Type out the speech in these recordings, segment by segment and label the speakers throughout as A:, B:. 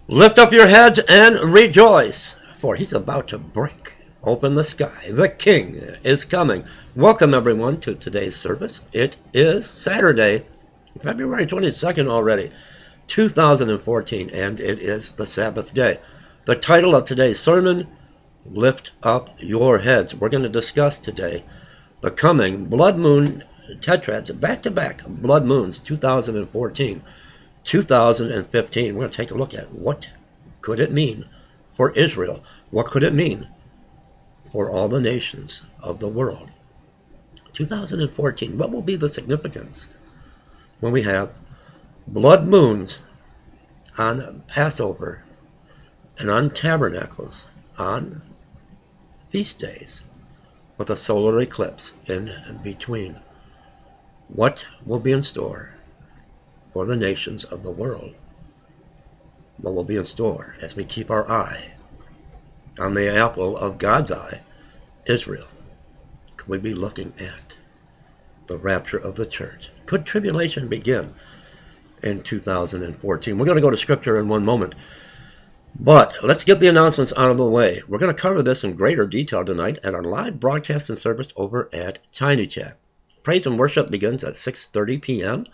A: Lift up your heads and rejoice, for he's about to break open the sky. The King is coming. Welcome, everyone, to today's service. It is Saturday, February 22nd already, 2014, and it is the Sabbath day. The title of today's sermon, Lift Up Your Heads. We're going to discuss today the coming blood moon tetrads, back-to-back blood moons, 2014. 2015, we're going to take a look at what could it mean for Israel? What could it mean for all the nations of the world? 2014, what will be the significance when we have blood moons on Passover and on Tabernacles, on feast days, with a solar eclipse in between? What will be in store for the nations of the world? What will be in store as we keep our eye on the apple of God's eye, Israel? Could we be looking at the rapture of the church? Could tribulation begin in 2014? We're going to go to scripture in one moment, but let's get the announcements out of the way. We're going to cover this in greater detail tonight at our live broadcasting service over at Tiny Chat. Praise and worship begins at 6:30 p.m.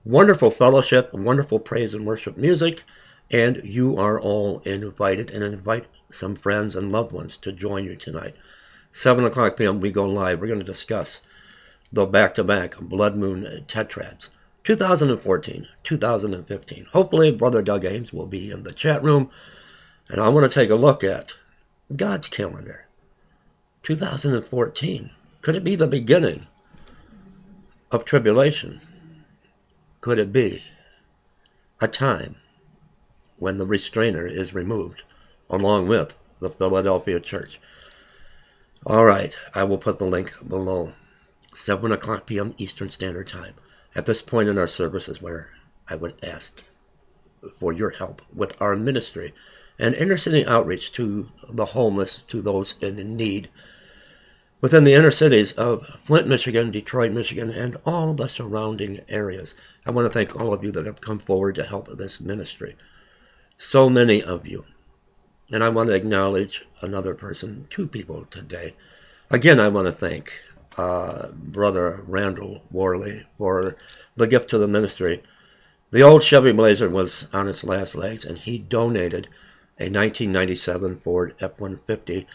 A: Wonderful fellowship, wonderful praise and worship music, and you are all invited, and invite some friends and loved ones to join you tonight. 7 o'clock p.m. we go live. We're going to discuss the back-to-back blood moon tetrads, 2014, 2015. Hopefully Brother Doug Ames will be in the chat room, and I want to take a look at God's calendar. 2014, could it be the beginning of tribulation? Could it be a time when the restrainer is removed, along with the Philadelphia church? All right, I will put the link below. 7 o'clock p.m. Eastern Standard Time. At this point in our service is where I would ask for your help with our ministry and inner-city outreach to the homeless, to those in need, within the inner cities of Flint, Michigan, Detroit, Michigan, and all the surrounding areas. I want to thank all of you that have come forward to help this ministry. So many of you. And I want to acknowledge another person, two people today. Again, I want to thank Brother Randall Worley for the gift to the ministry. The old Chevy Blazer was on its last legs, and he donated a 1997 Ford F-150.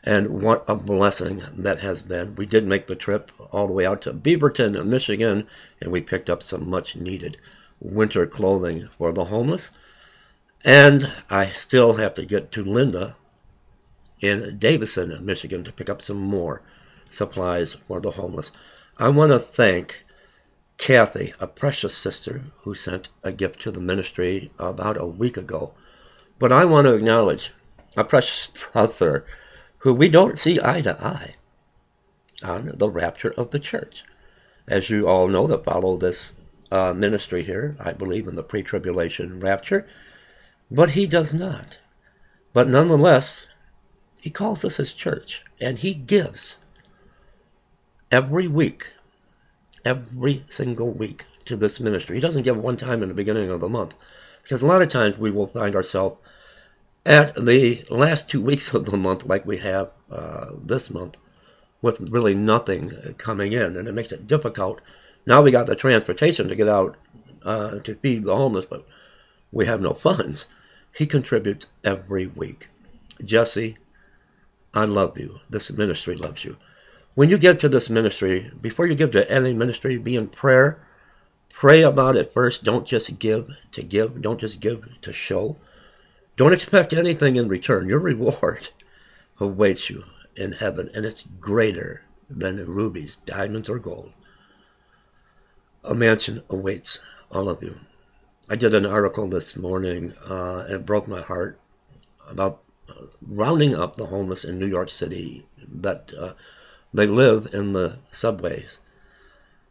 A: And what a blessing that has been. We did make the trip all the way out to Beaverton, Michigan, and we picked up some much-needed winter clothing for the homeless. And I still have to get to Linda in Davison, Michigan, to pick up some more supplies for the homeless. I want to thank Kathy, a precious sister, who sent a gift to the ministry about a week ago. But I want to acknowledge a precious brother who we don't see eye to eye on the rapture of the church. As you all know that follow this ministry here, I believe in the pre-tribulation rapture, but he does not. But nonetheless, he calls us his church, and he gives every week, every single week to this ministry. He doesn't give one time in the beginning of the month, because a lot of times we will find ourselves at the last 2 weeks of the month, like we have this month, with really nothing coming in, and it makes it difficult. Now we got the transportation to get out to feed the homeless, but we have no funds. He contributes every week. Jesse, I love you. This ministry loves you. When you give to this ministry, before you give to any ministry, be in prayer. Pray about it first. Don't just give to give. Don't just give to show. Don't expect anything in return. Your reward awaits you in heaven, and it's greater than rubies, diamonds, or gold. A mansion awaits all of you. I did an article this morning, it broke my heart, about rounding up the homeless in New York City, that they live in the subways.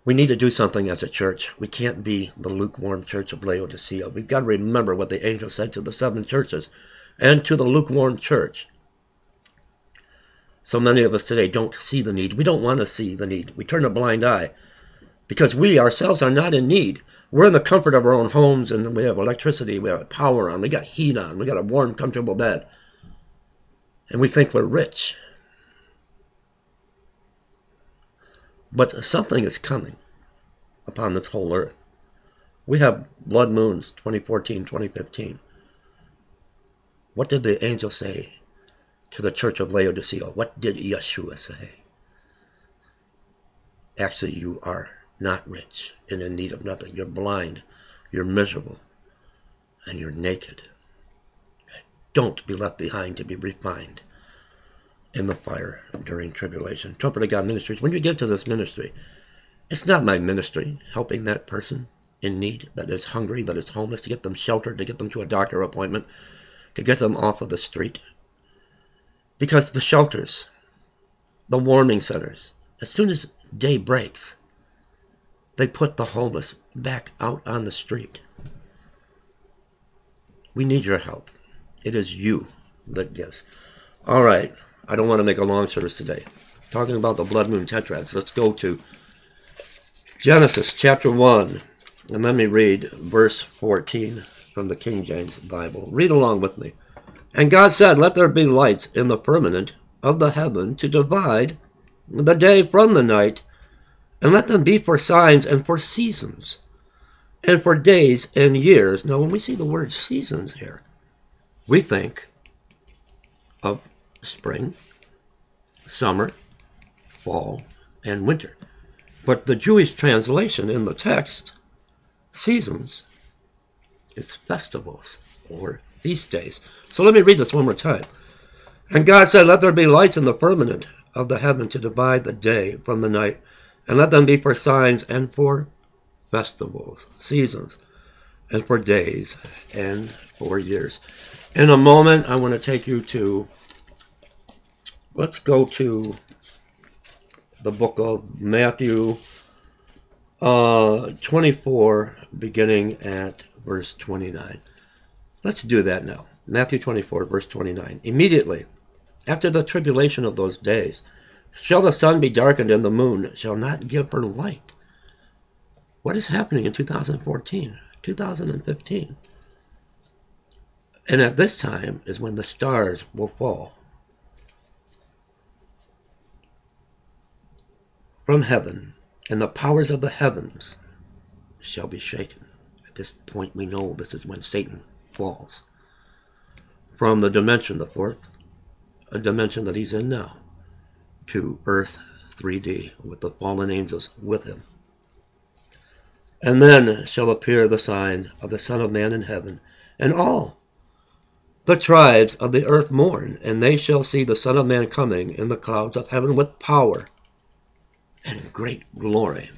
A: We need to do something as a church. We can't be the lukewarm church of Laodicea. We've got to remember what the angel said to the 7 churches and to the lukewarm church. So many of us today don't see the need. We don't want to see the need. We turn a blind eye because we ourselves are not in need. We're in the comfort of our own homes, and we have electricity, we have power on, we got heat on, we got a warm, comfortable bed. And we think we're rich. But something is coming upon this whole earth. We have blood moons, 2014, 2015. What did the angel say to the church of Laodicea? What did Yeshua say? Actually, you are not rich and in need of nothing. You're blind, you're miserable, and you're naked. Don't be left behind to be refined in the fire during tribulation. Trumpet of God Ministries, when you give to this ministry, it's not my ministry helping that person in need, that is hungry, that is homeless, to get them shelter, to get them to a doctor appointment, to get them off of the street. Because the shelters, the warming centers, as soon as day breaks, they put the homeless back out on the street. We need your help. It is you that gives. All right, I don't want to make a long service today. Talking about the blood moon tetrads, let's go to Genesis chapter 1, and let me read verse 14 from the King James Bible. Read along with me. And God said, let there be lights in the firmament of the heaven to divide the day from the night, and let them be for signs and for seasons, and for days and years. Now, when we see the word seasons here, we think of spring, summer, fall, and winter. But the Jewish translation in the text, seasons, is festivals or feast days. So let me read this one more time. And God said, let there be lights in the firmament of the heaven to divide the day from the night, and let them be for signs and for festivals, seasons, and for days and for years. In a moment, I want to take you to, let's go to the book of Matthew 24, beginning at verse 29. Let's do that now. Matthew 24, verse 29. Immediately after the tribulation of those days, shall the sun be darkened, and the moon shall not give her light. What is happening in 2014, 2015? And at this time is when the stars will fall from heaven, and the powers of the heavens shall be shaken. At this point, we know this is when Satan falls from the dimension, the fourth dimension that he's in now, to earth 3D with the fallen angels with him. And then shall appear the sign of the Son of Man in heaven, and all the tribes of the earth mourn, and they shall see the Son of Man coming in the clouds of heaven with power and great glory.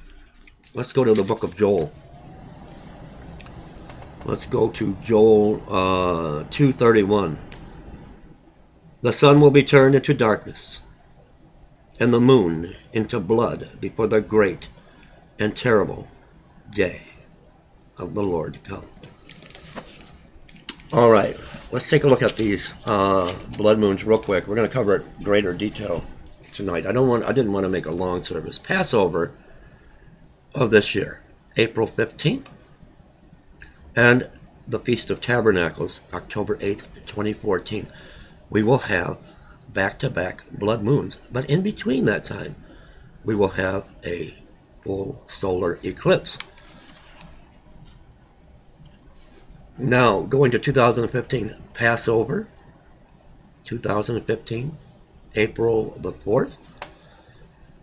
A: Let's go to the book of Joel. Let's go to Joel 2:31. The sun will be turned into darkness, and the moon into blood before the great and terrible day of the Lord come. All right, let's take a look at these blood moons real quick. We're going to cover it in greater detail tonight. I didn't want to make a long service. Passover of this year, April 15th, and the Feast of Tabernacles, October 8th, 2014. We will have back-to-back blood moons, but in between that time, we will have a full solar eclipse. Now, going to 2015, Passover, 2015, April the 4th,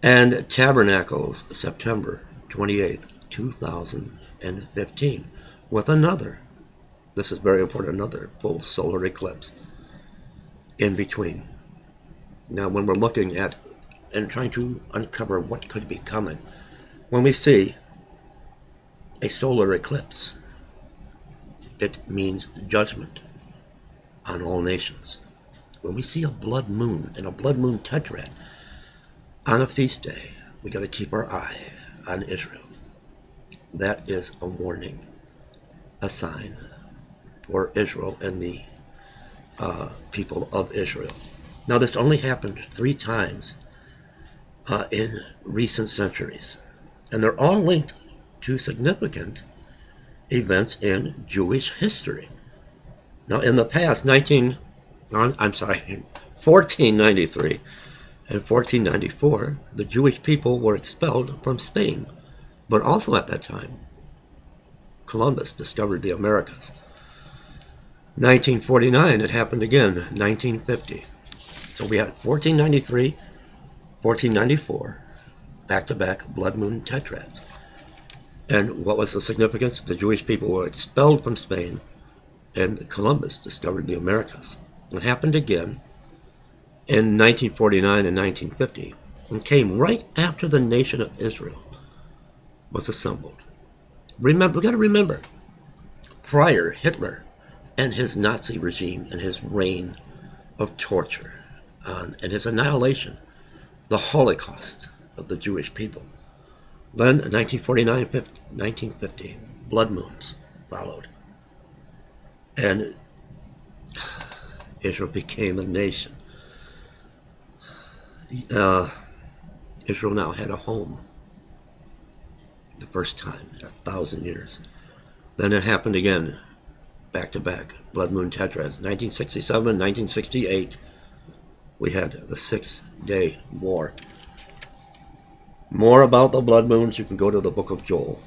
A: and Tabernacles, September 28th, 2015, with another, this is very important, another full solar eclipse in between. Now, when we're looking at and trying to uncover what could be coming, when we see a solar eclipse, it means judgment on all nations. When we see a blood moon and a blood moon tetrad on a feast day, we got to keep our eye on Israel. That is a warning, a sign for Israel and the people of Israel. Now, this only happened 3 times in recent centuries, and they're all linked to significant events in Jewish history. Now, in the past, 1493 and 1494, the Jewish people were expelled from Spain. But also at that time, Columbus discovered the Americas. 1949, it happened again. 1950. So we had 1493, 1494, back-to-back blood moon tetrads. And what was the significance? The Jewish people were expelled from Spain, and Columbus discovered the Americas. It happened again in 1949 and 1950, and came right after the nation of Israel was assembled. Remember, we got to remember, prior Hitler and his Nazi regime and his reign of torture and his annihilation, the Holocaust of the Jewish people. Then 1949-1950, blood moons followed. And Israel became a nation. Israel now had a home. The first time in 1,000 years. Then it happened again, back-to-back, blood moon tetrads. 1967, 1968, we had the 6-day war. More about the blood moons, you can go to the book of Joel.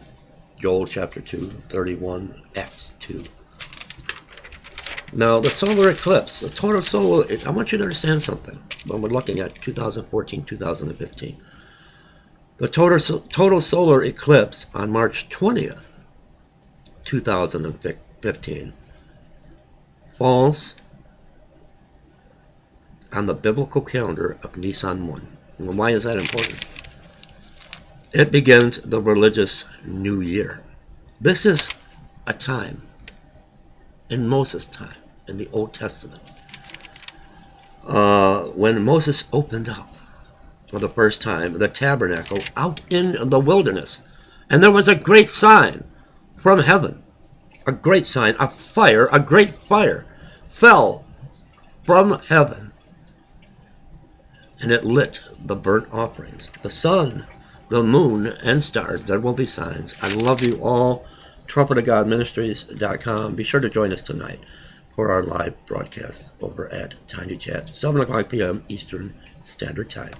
A: Joel chapter 2, 31, Acts 2. Now, the solar eclipse, the total solar, I want you to understand something when we're looking at 2014, 2015. The total solar eclipse on March 20th, 2015, falls on the biblical calendar of Nisan 1. And why is that important? It begins the religious new year. This is a time, in Moses' time, in the Old Testament, when Moses opened up for the first time the tabernacle out in the wilderness. And there was a great sign from heaven, a great sign, a great fire fell from heaven, and it lit the burnt offerings, the sun, the moon, and stars. There will be signs. I love you all. TrumpetOfGodMinistries.com. Be sure to join us tonight for our live broadcast over at Tiny Chat, 7 o'clock p.m. Eastern Standard Time.